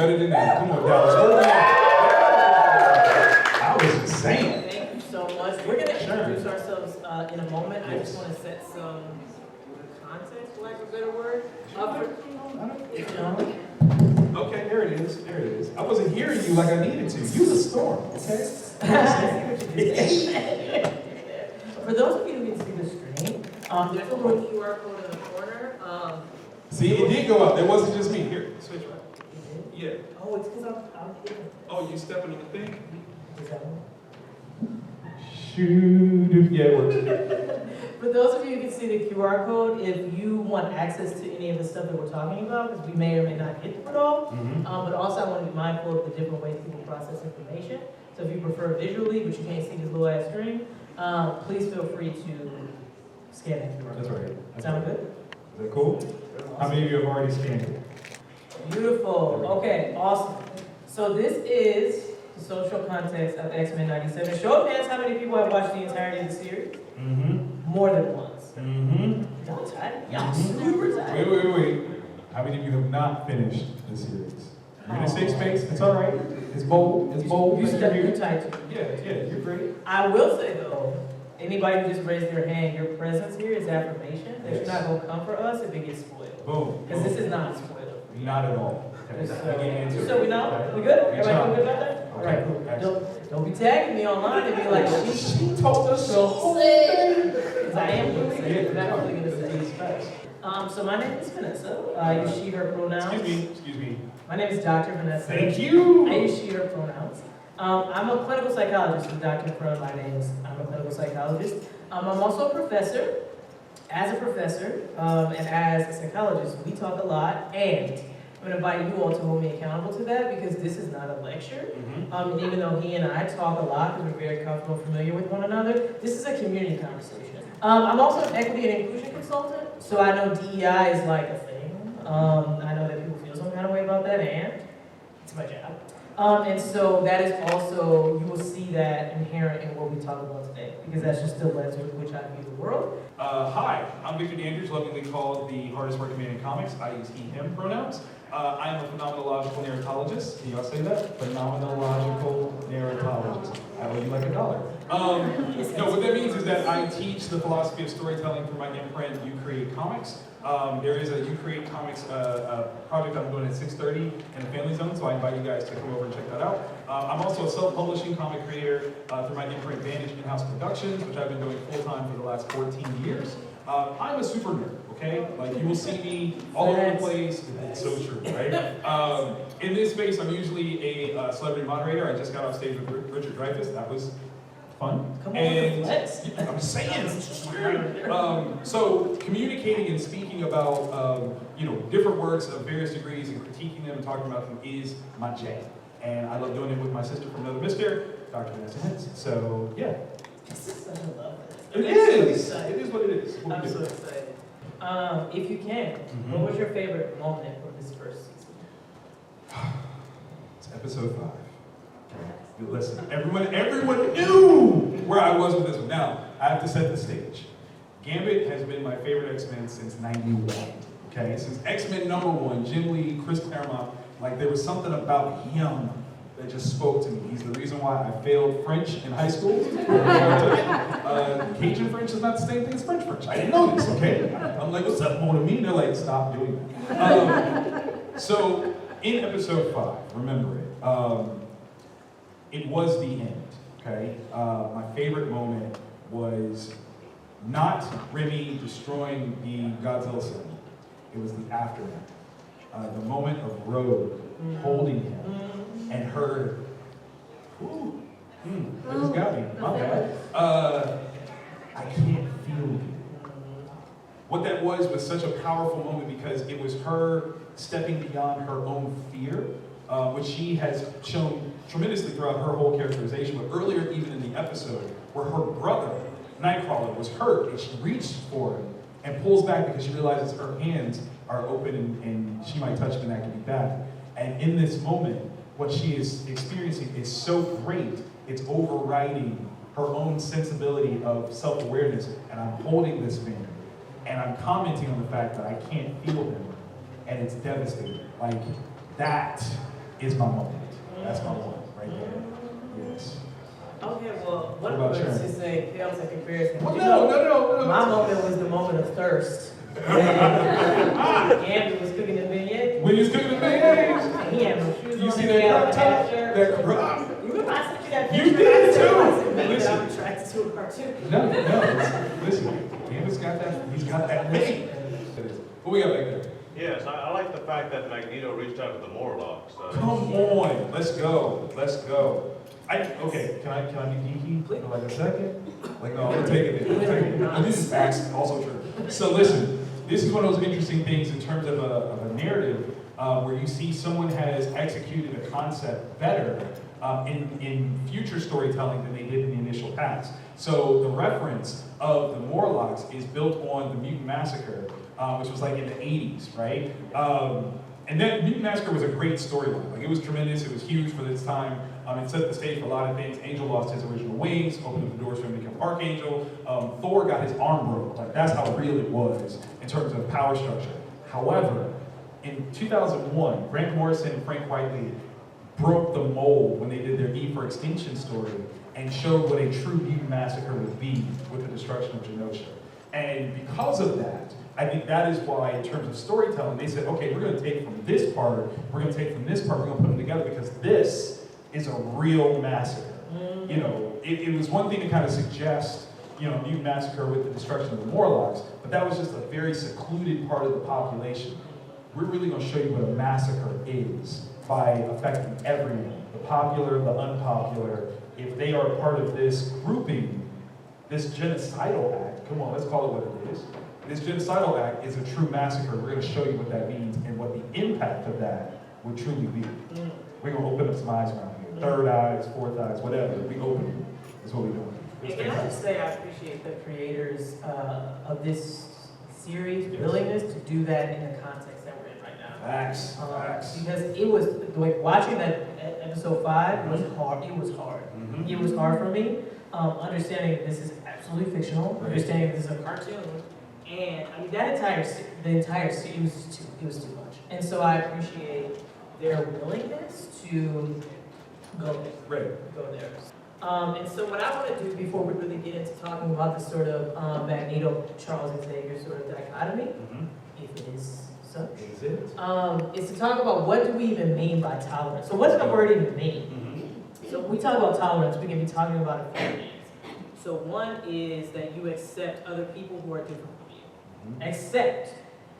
better than that. Come on, Dallas. I was just saying. Thank you so much. We're going to introduce ourselves in a moment. I just want to set some context, for lack of a better word. Okay, there it is. There it is. I wasn't hearing you like I needed to. Use a storm, okay? For those of you who can see the screen, there's a little QR code in the corner. See, it did go up. It wasn't just me. Here, switch right. Yeah. Oh, it's because I'm hitting. Oh, you stepping on the thing? Is that one? Shoot. Yeah, it works. For those of you who can see the QR code, if you want access to any of the stuff that we're talking about, because we may or may not get to it all, but also I want to be mindful of the different ways people process information. So if you prefer visually, but you can't see this little ass screen, please feel free to scan that QR code. That's right. Sound good? Is that cool? How many of you have already scanned it? Beautiful. Okay, awesome. So this is the social context of X-Men 97. Show of hands, how many people have watched the entirety of the series? More than once. Y'all tired? Y'all super tired. Wait. How many of you have not finished the series? You're in a safe space. It's all right. It's bold. It's bold. You step you tight too. Yeah, you're great. I will say though, anybody who just raised their hand, your presence here is affirmation that you're not going to come for us if it gets spoiled. Boom. Because this is not a spoiler. Not at all. Okay. So we know? We good? Everybody feel good about that? All right, cool. Don't be tagging me online and be like, she told us so. Because I am going to say it. I'm actually going to say it first. So my name is Vanessa. I use she, her pronouns. Excuse me. My name is Dr. Vanessa. Thank you. I use she, her pronouns. I'm a clinical psychologist with Dr. Crone. My name is, I'm a clinical psychologist. I'm also a professor. As a professor and as a psychologist, we talk a lot, and I'm going to invite you all to hold me accountable to that because this is not a lecture. And even though he and I talk a lot because we're very comfortable and familiar with one another, this is a community conversation. I'm also an equity and inclusion consultant, so I know DEI is like a thing. I know that people feel some kind of way about that, and it's my job. And so that is also, you will see that inherent in what we talk about today, because that's just the lens with which I view the world. Hi, I'm Victor Andrews, lovingly called the hardest working man in comics. I use he, him pronouns. I am a phenomenological narratologist. Can y'all say that? Phenomenological narratologist. I owe you like $1. No, what that means is that I teach the philosophy of storytelling through my imprint, You Create Comics. There is a You Create Comics project I'm doing at 6:30 in the Family Zone, so I invite you guys to come over and check that out. I'm also a self-publishing comic creator through my imprint Vantage In-House Productions, which I've been doing full-time for the last 14 years. I'm a super nerd, okay? Like, you will see me all over the place. It's so true, right? In this space, I'm usually a celebrity moderator. I just got off stage with Richard Dreyfuss. That was fun. Come on, let's. I'm saying, so communicating and speaking about different works of various degrees and critiquing them and talking about them is my jam. And I love doing it with my sister from another mister, Dr. Vanessa Hens. So yeah. This is such a love. It is. It is what it is. I'm so excited. If you can, what was your favorite moment from this first season? It's episode 5. Listen, everyone knew where I was with this one. Now, I have to set the stage. Gambit has been my favorite X-Men since '91. Okay, since X-Men #1, Jim Lee, Chris Claremont, like there was something about him that just spoke to me. He's the reason why I failed French in high school. Cajun French is not the same thing as French French. I didn't know this, okay? I'm like, what's that more to me? They're like, stop doing that. So, in episode 5, remember it. It was the end, okay? My favorite moment was not Remy destroying the Godzilla symbol. It was the aftermath. The moment of Rogue holding him and her, that just got me, my bad. I can't feel you. What that was such a powerful moment because it was her stepping beyond her own fear, which she has shown tremendously throughout her whole characterization, but earlier even in the episode, where her brother, Nightcrawler, was hurt, and she reached for him and pulls back because she realizes her hands are open and she might touch him and that could be bad. And in this moment, what she is experiencing is so great, it's overriding her own sensibility of self-awareness, and I'm holding this man, and I'm commenting on the fact that I can't feel him, and it's devastating. Like, that is my moment. That's my one right there. Yes. Okay, well, What what about was Sharon? to say pales in comparison? Well, You no. My moment was the moment of thirst. Andrew was cooking the beignet. When he was cooking the beignets, And he had no shoes you on. see He that had crop a top? half shirt. That crop. You remember I sent you that You picture? did I said, too. "Oh, I said, maybe Listen. I'm attracted to a cartoon." No. Listen, Candace got that. He's got that name. What we got back there? Yes, I like the fact that Magneto reached out to the Morlocks. Come on, let's go. Okay, can I be geeky for like a second? Like, no, I'm gonna take it. And this is facts, also true. So listen, this is one of those interesting things in terms of a narrative where you see someone has executed a concept better in future storytelling than they did in the initial past. So the reference of the Morlocks is built on the Mutant Massacre, which was like in the 80s, right? And that Mutant Massacre was a great storyline. Like, it was tremendous, it was huge for its time. It set the stage for a lot of things. Angel lost his original wings, opened up the doors for him to become Archangel. Thor got his arm broke. Like, that's how real it was in terms of power structure. However, in 2001, Grant Morrison and Frank Whiteley broke the mold when they did their E for Extinction story and showed what a true Mutant Massacre would be with the destruction of Genosha. And because of that, I think that is why, in terms of storytelling, they said, okay, we're going to take from this part, we're going to take from this part, we're going to put them together because this is a real massacre. You know, it was one thing to kind of suggest, Mutant Massacre with the destruction of the Morlocks, but that was just a very secluded part of the population. We're really going to show you what a massacre is by affecting everyone, the popular, the unpopular. If they are part of this grouping, this genocidal act, come on, let's call it what it is. This genocidal act is a true massacre. We're going to show you what that means and what the impact of that would truly be. We're going to open up some eyes around here. Third eyes, fourth eyes, whatever. We open them. That's what we're doing. And can I just say I appreciate the creators of this series' willingness to do that in the context that we're in right now. Facts. Because it was, like, watching that episode 5 was hard. It was hard. It was hard for me. Understanding this is absolutely fictional, understanding this is a cartoon, and I mean the entire series it was too much. And so I appreciate their willingness to go there. Go there. And so what I want to do before we really get into talking about the sort of Magneto, Charles Xavier sort of dichotomy, if it is such, is to talk about what do we even mean by tolerance. So what does the word even mean? So when we talk about tolerance, we can be talking about a few things. So one is that you accept other people who are different from you. Accept,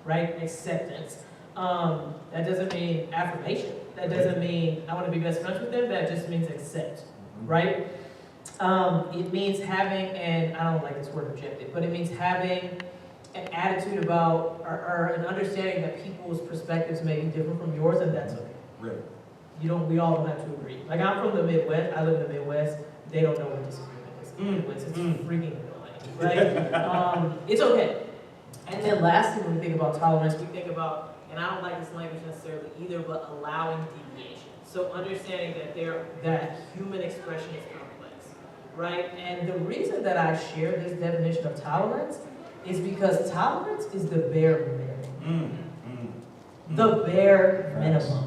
right? Acceptance. That doesn't mean affirmation. That doesn't mean I want to be best friends with them. That just means accept, right? It means having, and I don't like this word objective, but it means having an attitude about, or an understanding that people's perspectives may be different from yours, and that's okay. Right. We all don't have to agree. Like, I'm from the Midwest, I live in the Midwest, they don't know what disagreement is. The Midwest is freaking annoying, right? It's okay. And then lastly, when we think about tolerance, we think about, and I don't like this language necessarily either, but allowing deviation. So understanding that human expression is complex, right? And the reason that I share this definition of tolerance is because tolerance is the bare minimum. The bare minimum.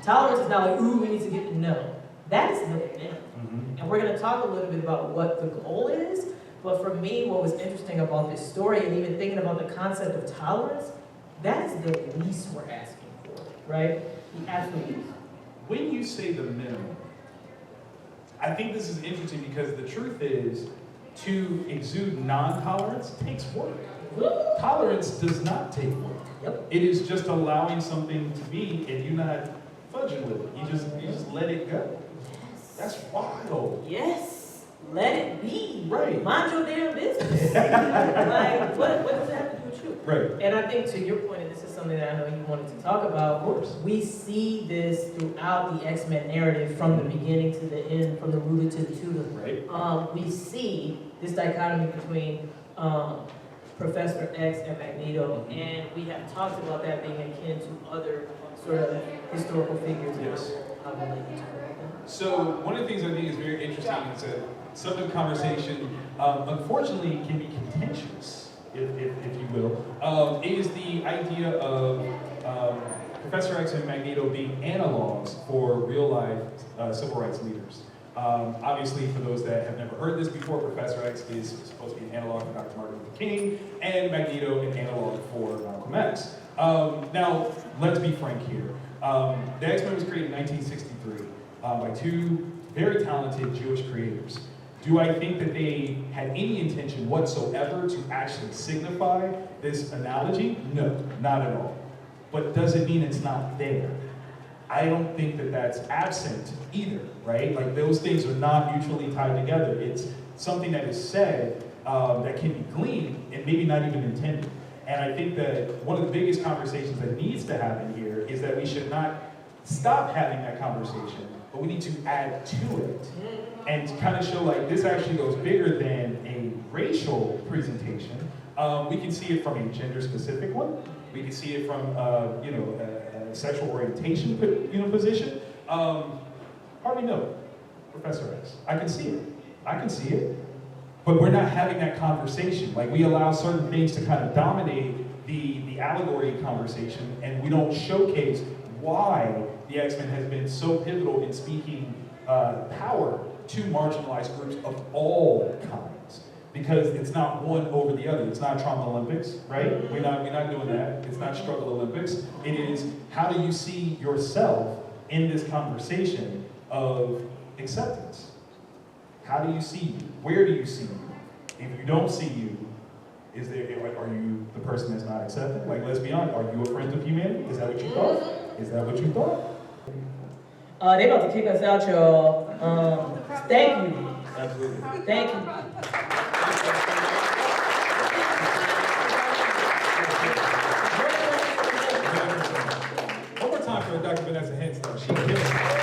Tolerance is not like, ooh, we need to get, no. That is the minimum. And we're going to talk a little bit about what the goal is, but for me, what was interesting about this story and even thinking about the concept of tolerance, that is the least we're asking for, right? The absolute least. When you say the minimum, I think this is interesting because the truth is, to exude non-tolerance takes work. Tolerance does not take work. Yep. It is just allowing something to be and you're not fudging with it. You just let it go. That's wild. Yes. Let it be. Right. Mind your damn business. Like, what does that have to do with you? Right. And I think to your point, and this is something that I know you wanted to talk about, Of course. we see this throughout the X-Men narrative from the beginning to the end, from the rooted to the tutor. Right. We see this dichotomy between Professor X and Magneto, and we have talked about that being akin to other sort of historical figures. Yes. And I will let you talk about that. So one of the things I think is very interesting is that some of the conversation, unfortunately, can be contentious, if you will, is the idea of Professor X and Magneto being analogs for real-life civil rights leaders. Obviously, for those that have never heard this before, Professor X is supposed to be an analog for Dr. Martin Luther King, and Magneto an analog for Malcolm X. Now, let's be frank here. The X-Men was created in 1963 by two very talented Jewish creators. Do I think that they had any intention whatsoever to actually signify this analogy? No, not at all. But does it mean it's not there? I don't think that that's absent either, right? Like those things are not mutually tied together. It's something that is said that can be gleaned and maybe not even intended. And I think that one of the biggest conversations that needs to happen here is that we should not stop having that conversation, but we need to add to it and kind of show like this actually goes bigger than a racial presentation. We can see it from a gender-specific one. We can see it from a sexual orientation position. Hardly know Professor X. I can see it. I can see it. But we're not having that conversation. Like we allow certain things to kind of dominate the allegory conversation, and we don't showcase why the X-Men has been so pivotal in speaking power to marginalized groups of all kinds. Because it's not one over the other. It's not Trauma Olympics, right? We're not doing that. It's not Struggle Olympics. It is how do you see yourself in this conversation of acceptance? How do you see you? Where do you see you? If you don't see you, are you the person that's not accepted? Like, let's be honest, are you a friend of humanity? Is that what you thought? Is that what you thought? They about to kick us out, y'all. Thank you. Absolutely. Thank you. One more time for Dr. Vanessa Hens, though. She killed it.